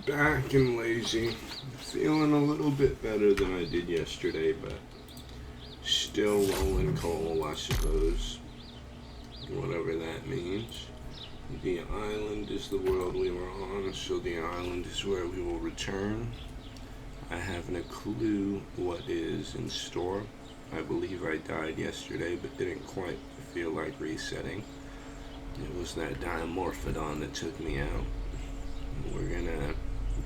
Back and lazy. Feeling a little bit better than I did yesterday, but still rolling coal, I suppose. Whatever that means. The island is the world we were on, so the island is where we will return. I haven't a clue what is in store. I believe I died yesterday, but didn't quite feel like resetting. It was that dimorphodon that took me out. We're gonna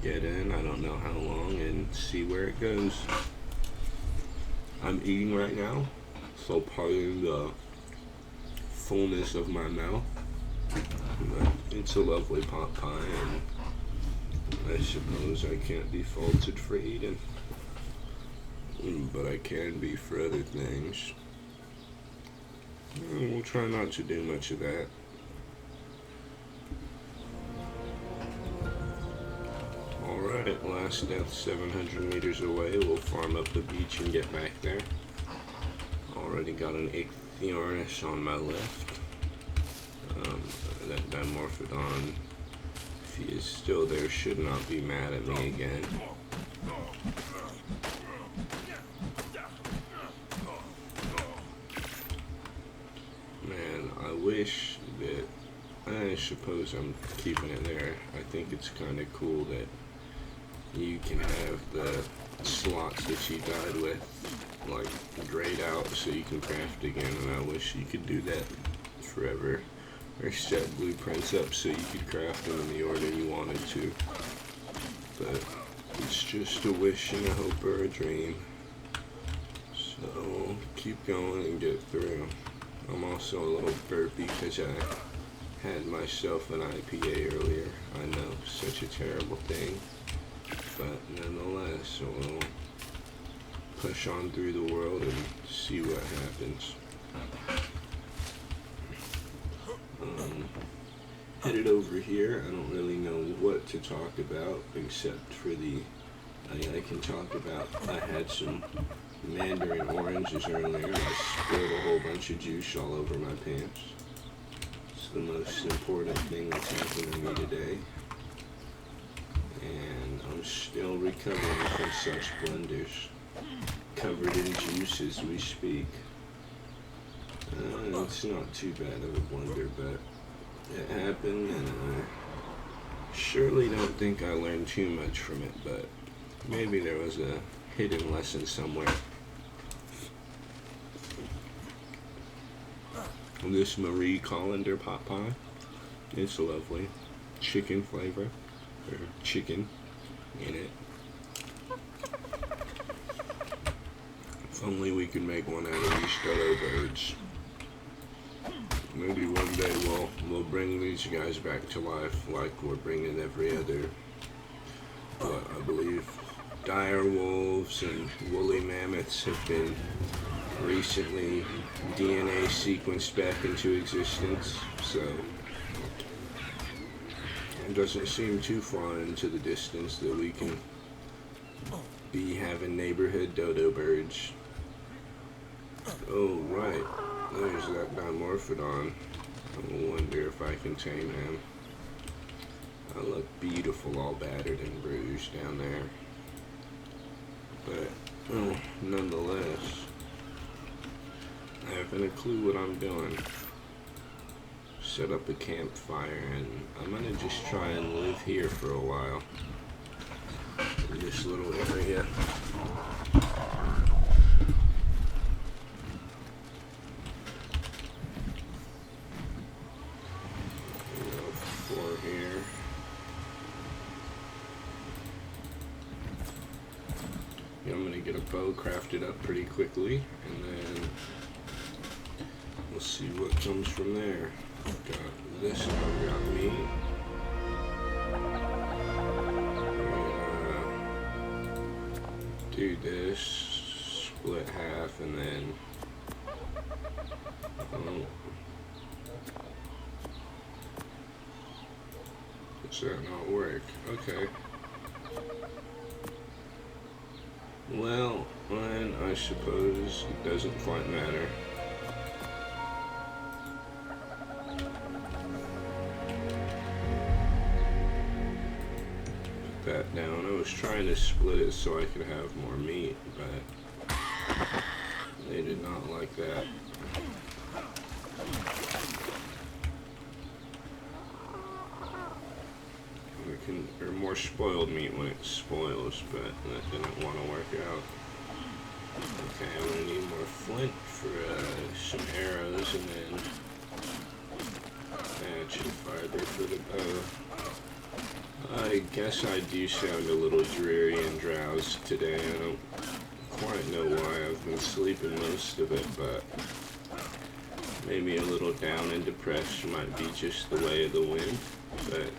get in, I don't know how long, and see where it goes. I'm eating right now, so pardon the fullness of my mouth. But it's a lovely pot pie, and I suppose I can't be faulted for eating. But I can be for other things. We'll try not to do much of that. Alright, last death 700 meters away. We'll farm up the beach and get back there. Already got an Ichthyornis on my left. That Dimorphodon, if he is still there, should not be mad at me again. Man, I wish that, I suppose I'm keeping it there. I think it's kind of cool that you can have the slots that you died with, like, grayed out so you can craft again, and I wish you could do that forever. Or set blueprints up so you could craft them in the order you wanted to. But it's just a wish and a hope or a dream. So keep going and get through. I'm also a little burpy because I had myself an IPA earlier. I know, such a terrible thing. But nonetheless, we'll push on through the world and see what happens. Headed over here, I don't really know what to talk about except for I can talk about, I had some mandarin oranges earlier. I spilled a whole bunch of juice all over my pants. It's the most important thing that's happened to me today. And I'm still recovering from such blunders. Covered in juice as we speak. It's not too bad of a blunder, but it happened, and I surely don't think I learned too much from it, but maybe there was a hidden lesson somewhere. This Marie Colander pot pie, it's lovely. Chicken flavor, or chicken in it. If only we could make one out of these dodo birds. Maybe one day we'll bring these guys back to life like we're bringing every other, I believe, dire wolves and woolly mammoths have been recently DNA sequenced back into existence, so it doesn't seem too far into the distance that we can be having neighborhood dodo birds. Oh, right. There's that Dimorphodon. I wonder if I can tame him. I look beautiful, all battered and bruised down there. But, nonetheless, I haven't a clue what I'm doing. Set up a campfire, and I'm gonna just try and live here for a while. In this little area. I'm going to get a bow crafted up pretty quickly, and then we'll see what comes from there. Got this, I've got meat. Do this, split half, and then does that not work? Okay. Well, and I suppose it doesn't quite matter. that down. I was trying to split it so I could have more meat, but they did not like that. Or more spoiled meat when it spoils, but that didn't want to work out. Okay, I'm gonna need more flint for some arrows, and then match and fiber for the bow. I guess I do sound a little dreary and drowsy today. I don't quite know why. I've been sleeping most of it, but maybe a little down and depressed might be just the way of the wind, but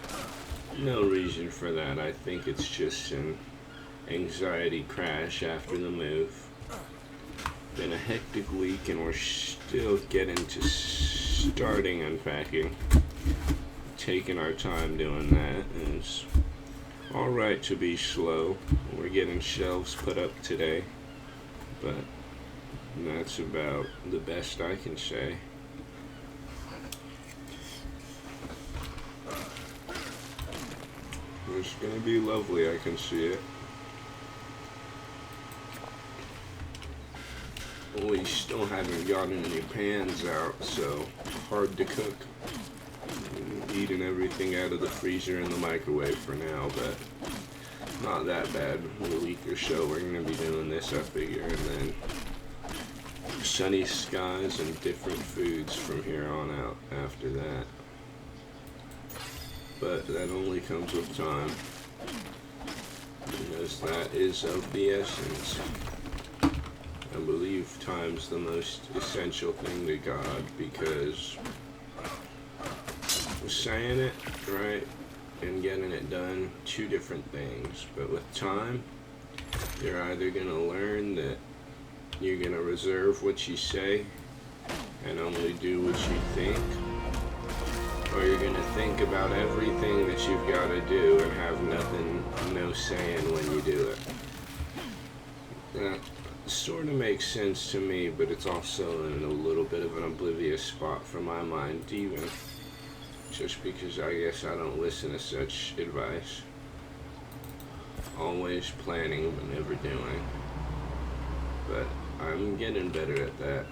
no reason for that. I think it's just an anxiety crash after the move. Been a hectic week and we're still getting to starting unpacking. Taking our time doing that. It's alright to be slow. We're getting shelves put up today, but that's about the best I can say. It's gonna be lovely, I can see it. We still haven't gotten any pans out, so hard to cook. Eating everything out of the freezer and the microwave for now, but not that bad. In a week or so we're gonna be doing this, I figure, and then sunny skies and different foods from here on out after that. But that only comes with time, because that is of the essence. I believe time's the most essential thing to God, because saying it right and getting it done, two different things. But with time, you're either going to learn that you're going to reserve what you say and only do what you think, or you're going to think about everything that you've got to do and have no saying when you do it. That sort of makes sense to me, but it's also in a little bit of an oblivious spot for my mind, even just because I guess I don't listen to such advice. Always planning but never doing. But I'm getting better at that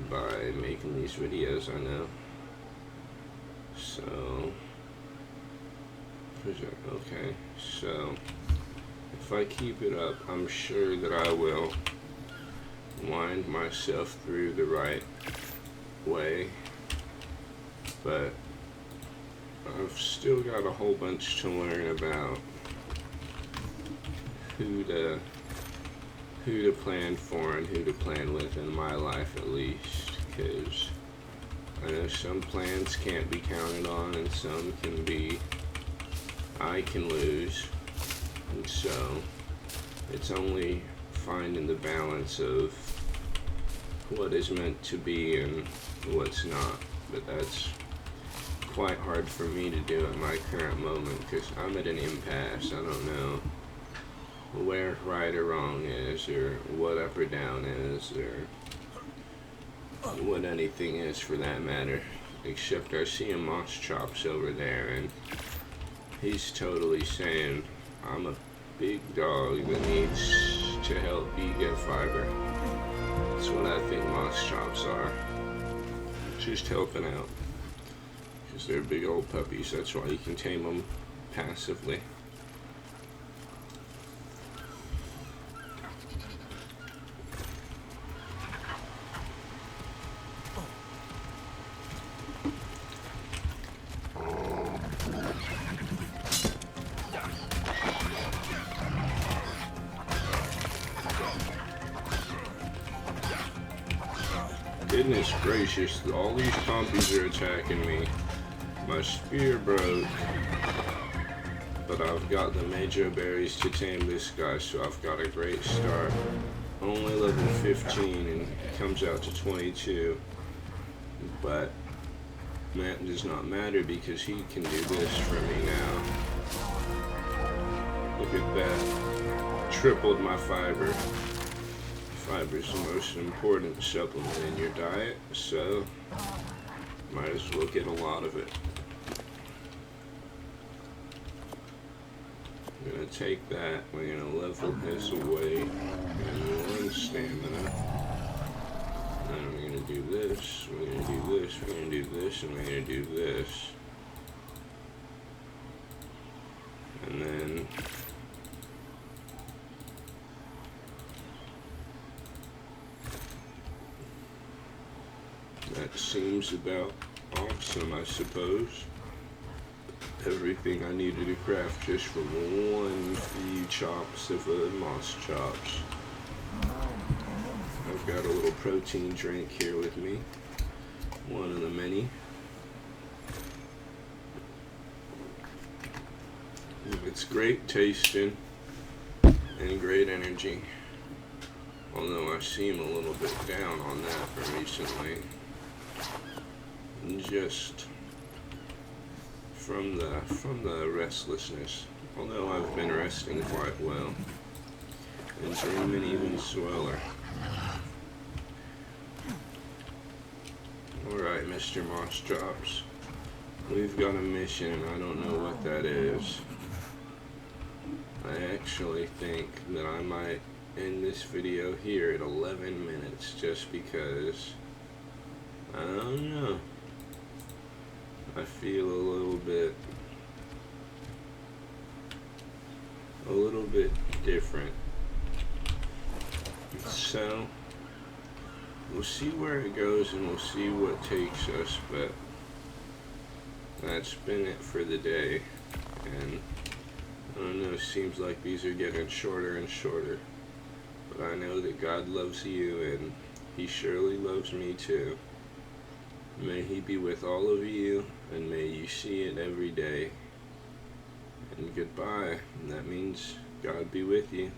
by making these videos, I know. So, okay, so if I keep it up, I'm sure that I will wind myself through the right way, but I've still got a whole bunch to learn about who to plan for and who to plan with, in my life at least, because I know some plans can't be counted on and some I can lose, and so it's only finding the balance of what is meant to be and what's not. But that's quite hard for me to do at my current moment, because I'm at an impasse. I don't know where right or wrong is, or what up or down is, or what anything is for that matter, except I see a Moss Chops over there, and he's totally saying I'm a big dog that needs to help you get fiber. That's what I think Moss Chops are. Just helping out. Because they're big old puppies, that's why you can tame them passively. Goodness gracious, all these compies are attacking me. My spear broke, but I've got the Major Berries to tame this guy, so I've got a great start. Only level 15 and comes out to 22, but that does not matter because he can do this for me now. Look at that. Tripled my fiber. Fiber is the most important supplement in your diet, so might as well get a lot of it. I'm gonna take that, we're gonna level his away and 1 stamina. And we're gonna do this, we're gonna do this, we're gonna do this, and we're gonna do this. And then that seems about awesome, I suppose. Everything I needed to craft just from 1 few chops of moss chops. I've got a little protein drink here with me, one of the many. It's great tasting and great energy, although I seem a little bit down on that recently, just from the restlessness, although I've been resting quite well and dreaming even sweller. Alright, Mr. Moss Chops, we've got a mission, and I don't know what that is. I actually think that I might end this video here at 11 minutes just because, I don't know, I feel a little bit different. So we'll see where it goes and we'll see what takes us, but that's been it for the day. And I don't know, it seems like these are getting shorter and shorter, but I know that God loves you and He surely loves me too. May He be with all of you, and may you see it every day. And goodbye, and that means God be with you.